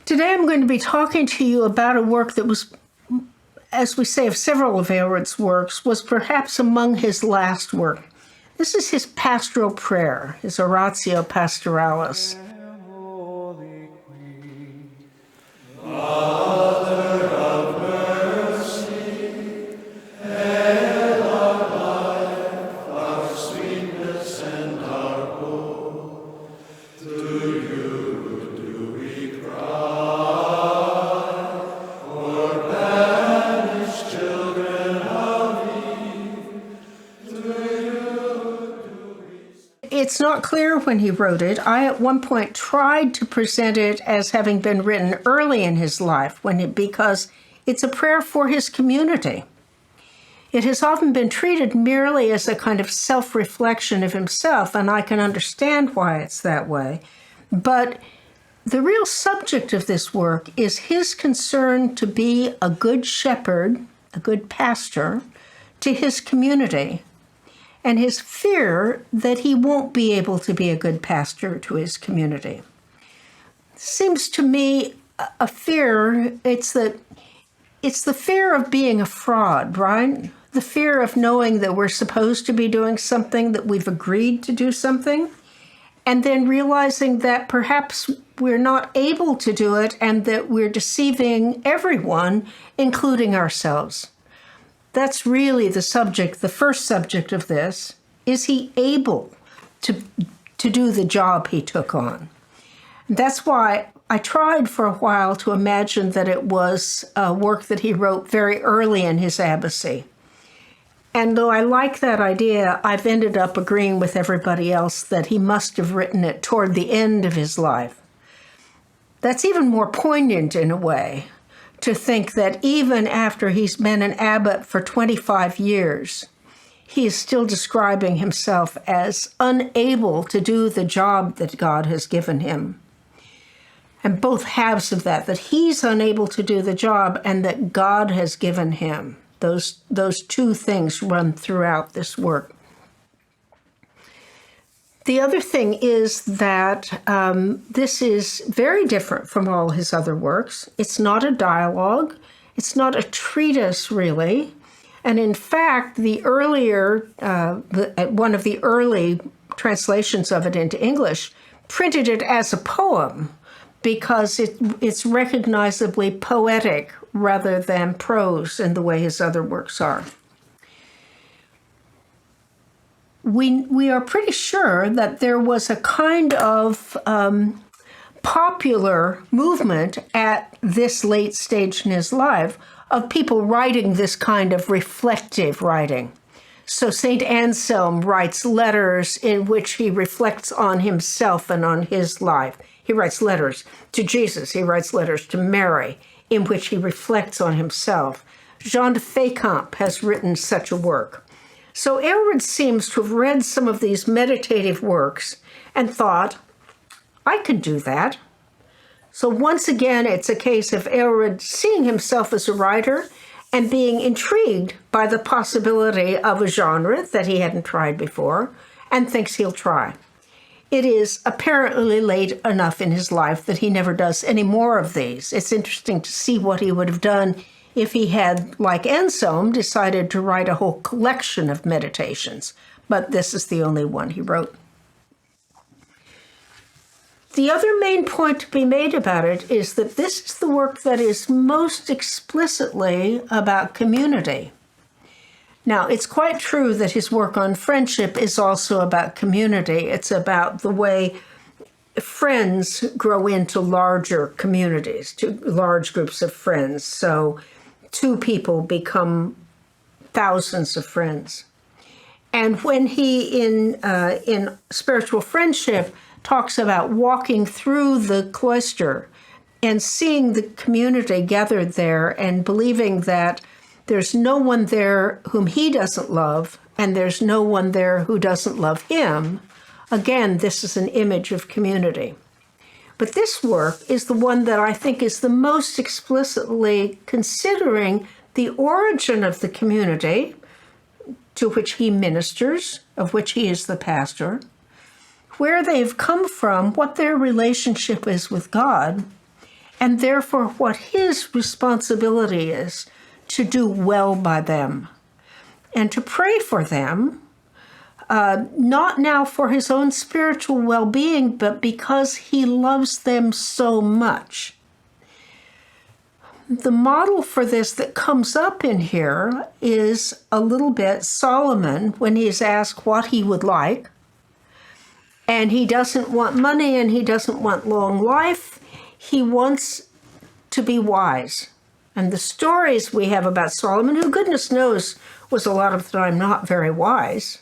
Today I'm going to be talking to you about a work that was, as we say of several of Aelred's works, was perhaps among his last work. This is his Pastoral Prayer, his Oratio Pastoralis. Holy Queen, Mother of mercy, hail our life, our sweetness, and our hope. To you do we cry, for banished children of Eve. To you do we... It's not clear when he wrote it. I at one point tried to present it as having been written early in his life because it's a prayer for his community. It has often been treated merely as a kind of self-reflection of himself, and I can understand why it's that way. But the real subject of this work is his concern to be a good shepherd, a good pastor, to his community, and his fear that he won't be able to be a good pastor to his community. Seems to me a fear, it's the fear of being a fraud, right? The fear of knowing that we're supposed to be doing something, that we've agreed to do something, and then realizing that perhaps we're not able to do it and that we're deceiving everyone, including ourselves. That's really the subject, the first subject of this. Is he able to do the job he took on? That's why I tried for a while to imagine that it was a work that he wrote very early in his abbacy. And though I like that idea, I've ended up agreeing with everybody else that he must have written it toward the end of his life. That's even more poignant in a way, to think that even after he's been an abbot for 25 years, he is still describing himself as unable to do the job that God has given him. And both halves of that he's unable to do the job and that God has given him. Those two things run throughout this work. The other thing is that this is very different from all his other works. It's not a dialogue. It's not a treatise, really. And in fact, one of the early translations of it into English printed it as a poem because it's recognizably poetic rather than prose in the way his other works are. We are pretty sure that there was a kind of popular movement at this late stage in his life of people writing this kind of reflective writing. So St. Anselm writes letters in which he reflects on himself and on his life. He writes letters to Jesus. He writes letters to Mary in which he reflects on himself. Jean de Fécamp has written such a work. So Aelred seems to have read some of these meditative works and thought, I could do that. So once again, it's a case of Aelred seeing himself as a writer and being intrigued by the possibility of a genre that he hadn't tried before and thinks he'll try. It is apparently late enough in his life that he never does any more of these. It's interesting to see what he would have done if he had, like Anselm, decided to write a whole collection of meditations, but this is the only one he wrote. The other main point to be made about it is that this is the work that is most explicitly about community. Now, it's quite true that his work on friendship is also about community. It's about the way friends grow into larger communities, to large groups of friends. So two people become thousands of friends. And when he, in Spiritual Friendship, talks about walking through the cloister and seeing the community gathered there and believing that there's no one there whom he doesn't love and there's no one there who doesn't love him, again, this is an image of community. But this work is the one that I think is the most explicitly considering the origin of the community to which he ministers, of which he is the pastor, where they've come from, what their relationship is with God, and therefore what his responsibility is to do well by them and to pray for them, not now for his own spiritual well-being, but because he loves them so much. The model for this that comes up in here is a little bit Solomon when he's asked what he would like. And he doesn't want money and he doesn't want long life. He wants to be wise. And the stories we have about Solomon, who goodness knows was a lot of the time not very wise,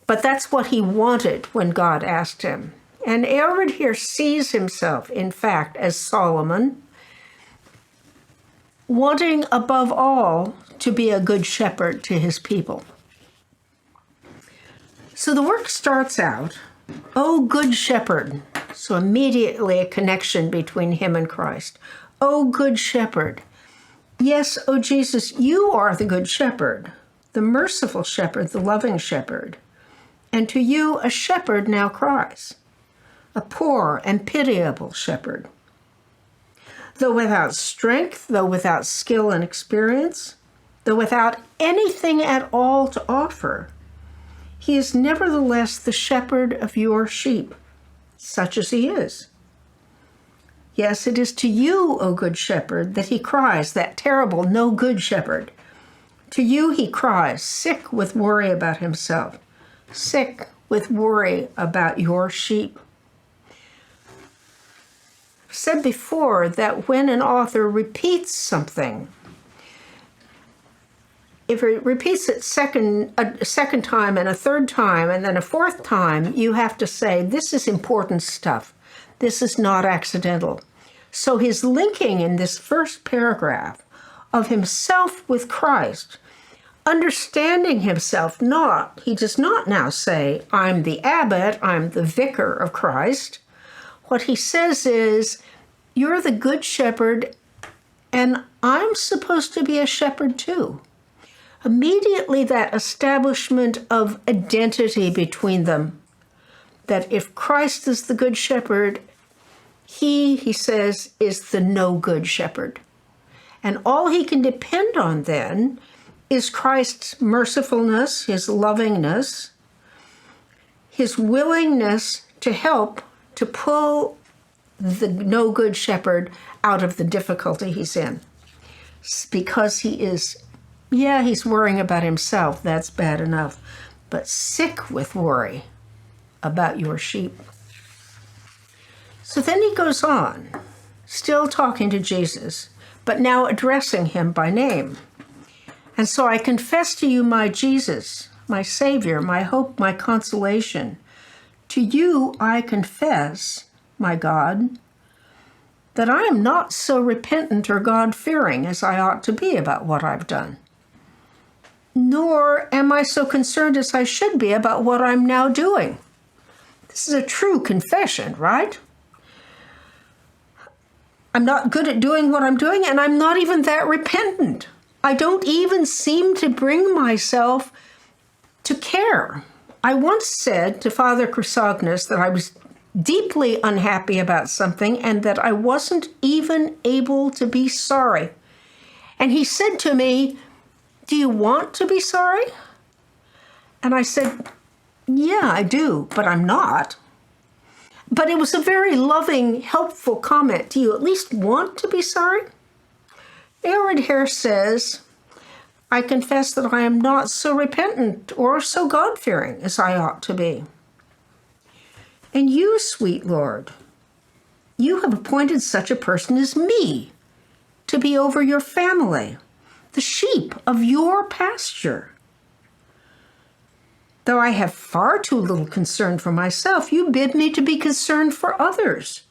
but that's what he wanted when God asked him. And Aelred here sees himself, in fact, as Solomon, wanting above all to be a good shepherd to his people. So the work starts out, "O good shepherd," so immediately a connection between him and Christ. "O good shepherd." Yes, O Jesus, you are the good shepherd, the merciful shepherd, the loving shepherd. And to you a shepherd now cries, a poor and pitiable shepherd. Though without strength, though without skill and experience, though without anything at all to offer, he is nevertheless the shepherd of your sheep, such as he is. Yes, it is to you, O good shepherd, that he cries, that terrible, no good shepherd. To you he cries, sick with worry about himself, sick with worry about your sheep. I've said before that when an author repeats something, if it repeats it a second time and a third time and then a fourth time, you have to say, this is important stuff. This is not accidental. So his linking in this first paragraph of himself with Christ, understanding himself he does not now say, I'm the abbot, I'm the vicar of Christ. What he says is, you're the good shepherd, and I'm supposed to be a shepherd too. Immediately that establishment of identity between them, that if Christ is the good shepherd, he says, is the no good shepherd. And all he can depend on then is Christ's mercifulness, his lovingness, his willingness to help to pull the no good shepherd out of the difficulty he's in. Because he is, he's worrying about himself, that's bad enough, but sick with worry about your sheep. So then he goes on, still talking to Jesus, but now addressing him by name. And so I confess to you, my Jesus, my Savior, my hope, my consolation. To you I confess, my God, that I am not so repentant or God-fearing as I ought to be about what I've done. Nor am I so concerned as I should be about what I'm now doing. This is a true confession, right? I'm not good at doing what I'm doing, and I'm not even that repentant. I don't even seem to bring myself to care. I once said to Father Chrysogonus that I was deeply unhappy about something and that I wasn't even able to be sorry. And he said to me, do you want to be sorry? And I said, yeah, I do, but I'm not. But it was a very loving, helpful comment. Do you at least want to be sorry? Aelred here says, I confess that I am not so repentant or so God-fearing as I ought to be. And you, sweet Lord, you have appointed such a person as me to be over your family, the sheep of your pasture. Though I have far too little concern for myself, you bid me to be concerned for others.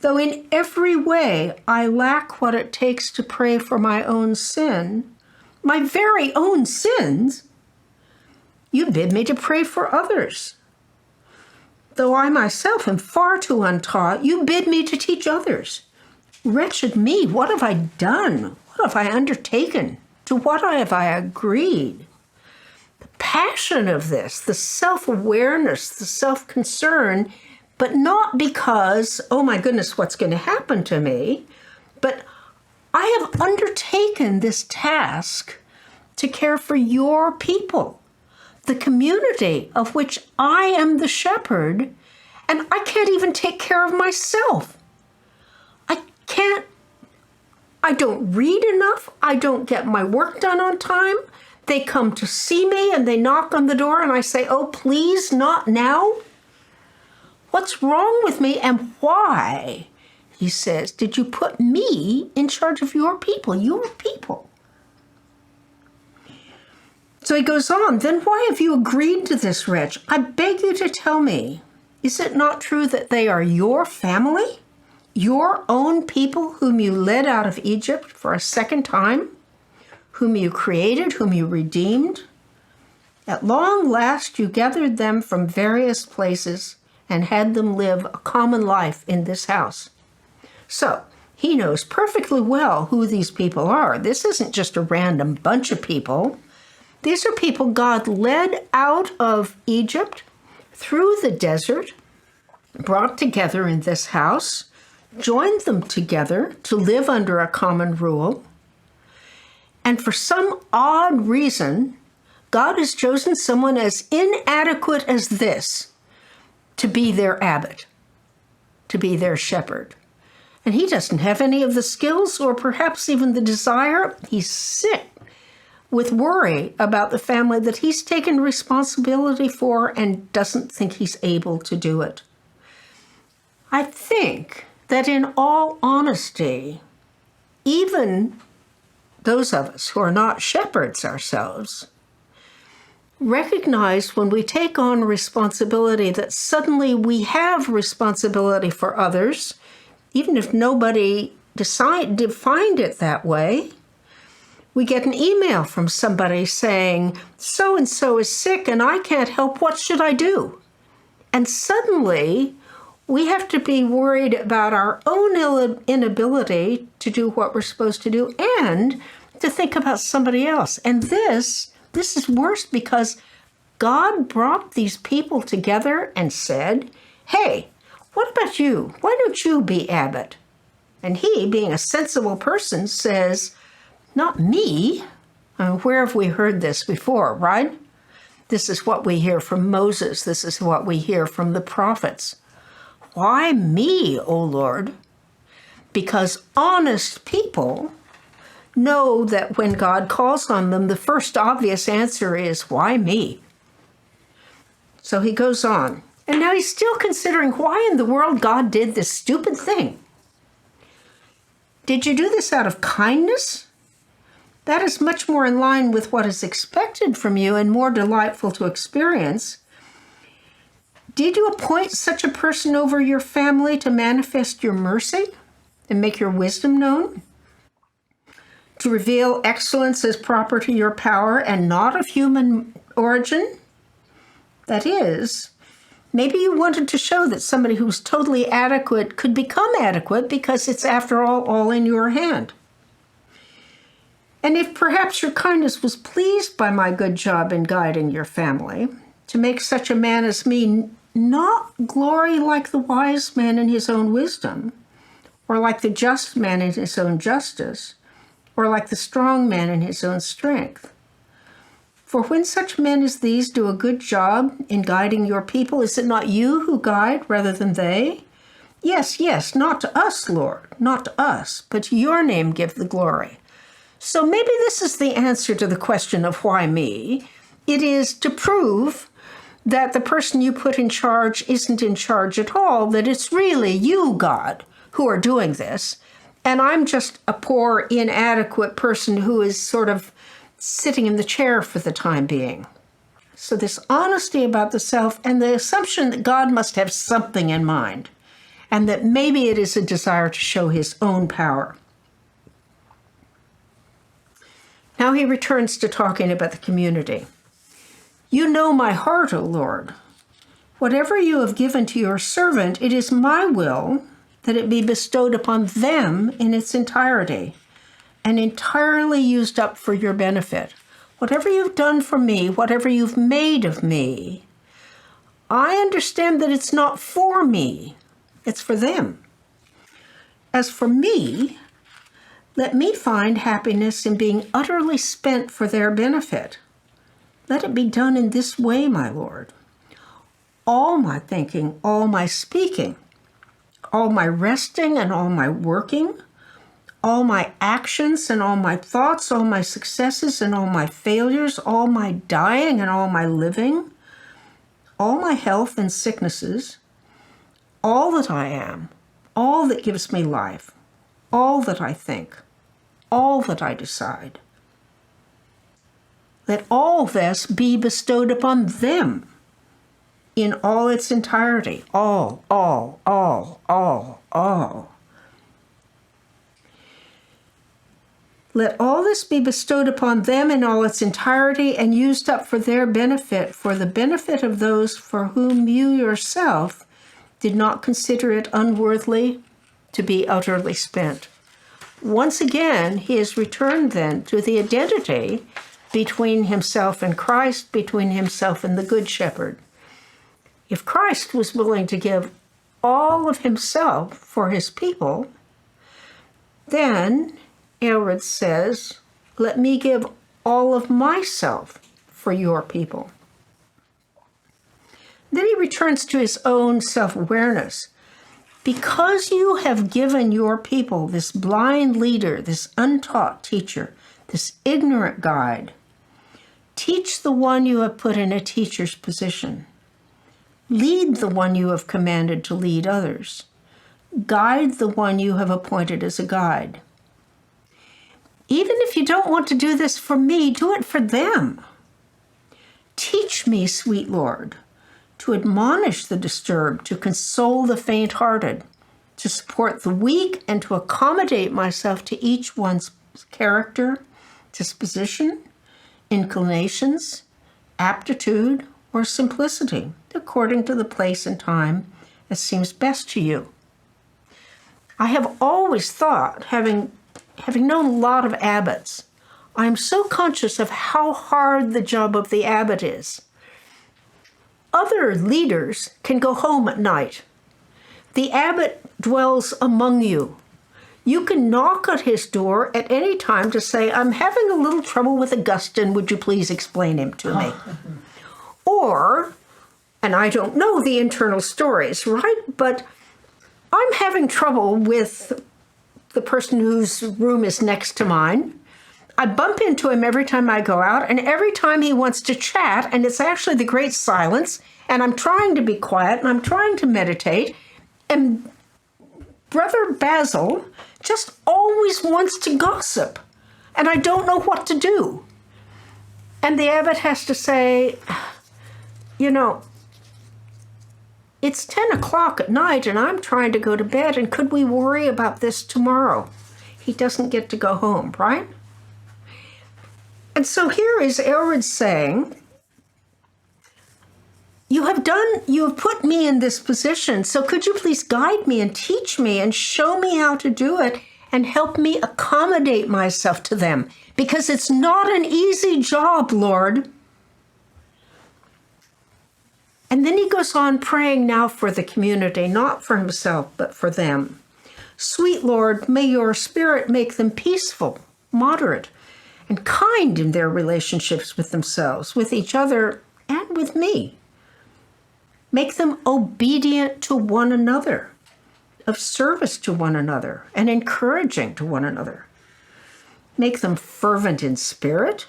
Though in every way I lack what it takes to pray for my own sin, my very own sins, you bid me to pray for others. Though I myself am far too untaught, you bid me to teach others. Wretched me, what have I done? What have I undertaken? To what have I agreed? The passion of this, the self-awareness, the self-concern but not because, oh my goodness, what's going to happen to me? But I have undertaken this task to care for your people, the community of which I am the shepherd, and I can't even take care of myself. I don't read enough. I don't get my work done on time. They come to see me and they knock on the door and I say, oh, please, not now. What's wrong with me and why, he says, did you put me in charge of your people, your people? So he goes on, then why have you agreed to this wretch? I beg you to tell me, is it not true that they are your family? Your own people whom you led out of Egypt for a second time, whom you created, whom you redeemed? At long last you gathered them from various places and had them live a common life in this house. So he knows perfectly well who these people are. This isn't just a random bunch of people. These are people God led out of Egypt through the desert, brought together in this house, joined them together to live under a common rule. And for some odd reason, God has chosen someone as inadequate as this to be their abbot, to be their shepherd. And he doesn't have any of the skills or perhaps even the desire. He's sick with worry about the family that he's taken responsibility for and doesn't think he's able to do it. I think that in all honesty, even those of us who are not shepherds ourselves recognize when we take on responsibility that suddenly we have responsibility for others, even if nobody defined it that way. We get an email from somebody saying, so-and-so is sick and I can't help, what should I do? And suddenly we have to be worried about our own inability to do what we're supposed to do and to think about somebody else. And this is worse because God brought these people together and said, hey, what about you? Why don't you be abbot? And he, being a sensible person, says, not me. Where have we heard this before, right? This is what we hear from Moses. This is what we hear from the prophets. Why me, O Lord? Because honest people know that when God calls on them, the first obvious answer is, why me? So he goes on. And now he's still considering why in the world God did this stupid thing. Did you do this out of kindness? That is much more in line with what is expected from you and more delightful to experience. Did you appoint such a person over your family to manifest your mercy and make your wisdom known? To reveal excellence as proper to your power and not of human origin? That is, maybe you wanted to show that somebody who's totally adequate could become adequate because it's, after all in your hand. And if perhaps your kindness was pleased by my good job in guiding your family, to make such a man as me not glory like the wise man in his own wisdom, or like the just man in his own justice, or like the strong man in his own strength. For when such men as these do a good job in guiding your people, is it not you who guide rather than they? Yes, not to us, Lord, not to us, but to your name give the glory. So maybe this is the answer to the question of why me. It is to prove that the person you put in charge isn't in charge at all, that it's really you, God, who are doing this, and I'm just a poor, inadequate person who is sort of sitting in the chair for the time being. So this honesty about the self and the assumption that God must have something in mind, and that maybe it is a desire to show his own power. Now he returns to talking about the community. You know my heart, O Lord. Whatever you have given to your servant, it is my will that it be bestowed upon them in its entirety and entirely used up for your benefit. Whatever you've done for me, whatever you've made of me, I understand that it's not for me, it's for them. As for me, let me find happiness in being utterly spent for their benefit. Let it be done in this way, my Lord. All my thinking, all my speaking, all my resting and all my working, all my actions and all my thoughts, all my successes and all my failures, all my dying and all my living, all my health and sicknesses, all that I am, all that gives me life, all that I think, all that I decide. Let all this be bestowed upon them in all its entirety. All. Let all this be bestowed upon them in all its entirety and used up for their benefit, for the benefit of those for whom you yourself did not consider it unworthily to be utterly spent. Once again, he has returned then to the identity between himself and Christ, between himself and the Good Shepherd. If Christ was willing to give all of himself for his people, then Aelred says, let me give all of myself for your people. Then he returns to his own self-awareness. Because you have given your people this blind leader, this untaught teacher, this ignorant guide, teach the one you have put in a teacher's position. Lead the one you have commanded to lead others. Guide the one you have appointed as a guide. Even if you don't want to do this for me, do it for them. Teach me, sweet Lord, to admonish the disturbed, to console the faint-hearted, to support the weak, and to accommodate myself to each one's character, disposition, inclinations, aptitude, or simplicity, according to the place and time as seems best to you. I have always thought, having known a lot of abbots, I am so conscious of how hard the job of the abbot is. Other leaders can go home at night. The abbot dwells among you. You can knock at his door at any time to say, I'm having a little trouble with Augustine, would you please explain him to me? Or, and I don't know the internal stories, right? But I'm having trouble with the person whose room is next to mine. I bump into him every time I go out, and every time he wants to chat, and it's actually the great silence, and I'm trying to be quiet, and I'm trying to meditate, and Brother Basil just always wants to gossip, and I don't know what to do. And the abbot has to say, you know, it's 10 o'clock at night, and I'm trying to go to bed, and could we worry about this tomorrow? He doesn't get to go home, right? And so here is Aelred saying, you have put me in this position, so could you please guide me and teach me and show me how to do it and help me accommodate myself to them? Because it's not an easy job, Lord. And then he goes on praying now for the community, not for himself, but for them. Sweet Lord, may your Spirit make them peaceful, moderate, and kind in their relationships with themselves, with each other, and with me. Make them obedient to one another, of service to one another, and encouraging to one another. Make them fervent in spirit.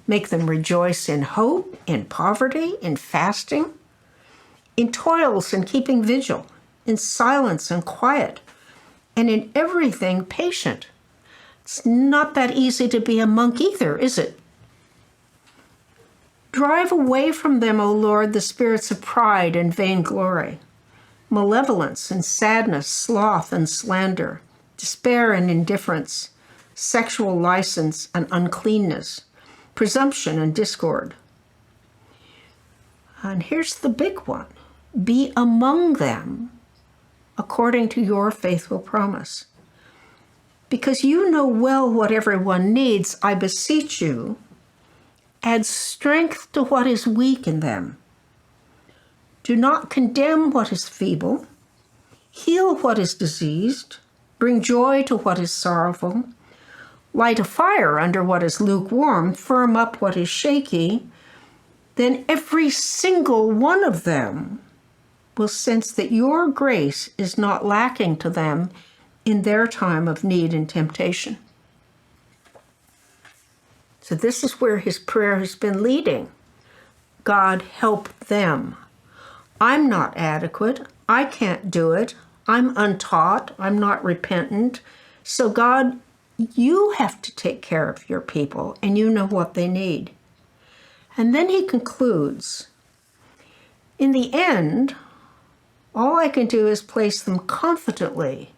Make them rejoice in hope, in poverty, in fasting, in toils and keeping vigil, in silence and quiet, and in everything patient. It's not that easy to be a monk either, is it? Drive away from them, O Lord, the spirits of pride and vainglory, malevolence and sadness, sloth and slander, despair and indifference, sexual license and uncleanness, presumption and discord. And here's the big one. Be among them according to your faithful promise. Because you know well what everyone needs, I beseech you, add strength to what is weak in them. Do not condemn what is feeble. Heal what is diseased. Bring joy to what is sorrowful. Light a fire under what is lukewarm. Firm up what is shaky. Then every single one of them will sense that your grace is not lacking to them in their time of need and temptation. So this is where his prayer has been leading. God, help them. I'm not adequate. I can't do it. I'm untaught. I'm not repentant. So God, you have to take care of your people, and you know what they need. And then he concludes, in the end, all I can do is place them confidently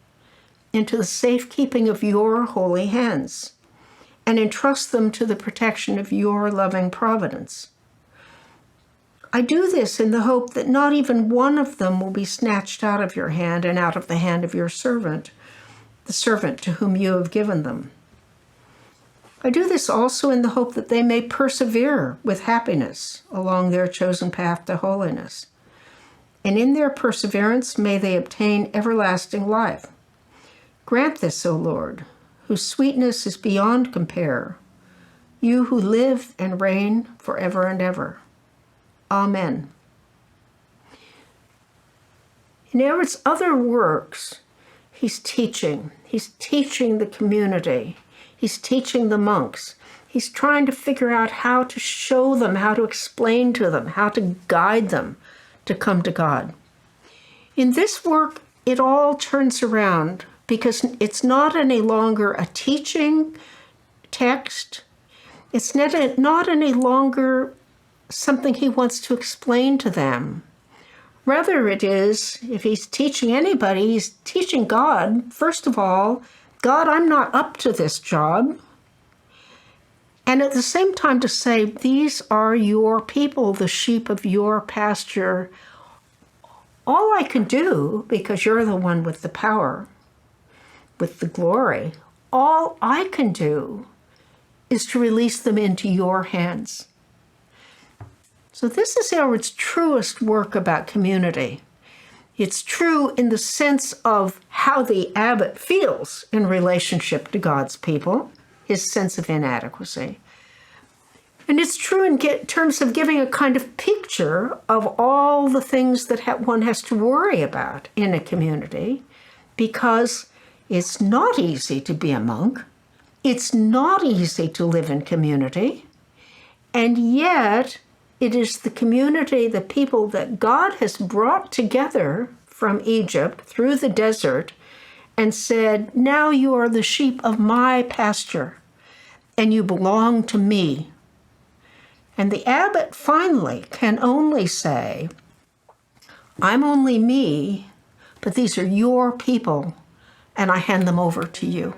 into the safekeeping of your holy hands and entrust them to the protection of your loving providence. I do this in the hope that not even one of them will be snatched out of your hand and out of the hand of your servant, the servant to whom you have given them. I do this also in the hope that they may persevere with happiness along their chosen path to holiness. And in their perseverance may they obtain everlasting life. Grant this, O Lord, whose sweetness is beyond compare, you who live and reign forever and ever. Amen. In Aelred's other works, he's teaching. He's teaching the community. He's teaching the monks. He's trying to figure out how to show them, how to explain to them, how to guide them to come to God. In this work, it all turns around because it's not any longer a teaching text. It's not any longer something he wants to explain to them. Rather, it is, if he's teaching anybody, he's teaching God, first of all, God, I'm not up to this job. And at the same time to say, these are your people, the sheep of your pasture. All I can do, because you're the one with the power, with the glory, all I can do is to release them into your hands. So this is Aelred's truest work about community. It's true in the sense of how the abbot feels in relationship to God's people, his sense of inadequacy. And it's true in terms of giving a kind of picture of all the things that one has to worry about in a community, because it's not easy to be a monk. It's not easy to live in community. And yet, it is the community, the people that God has brought together from Egypt through the desert and said, now you are the sheep of my pasture and you belong to me. And the abbot finally can only say, I'm only me, but these are your people and I hand them over to you.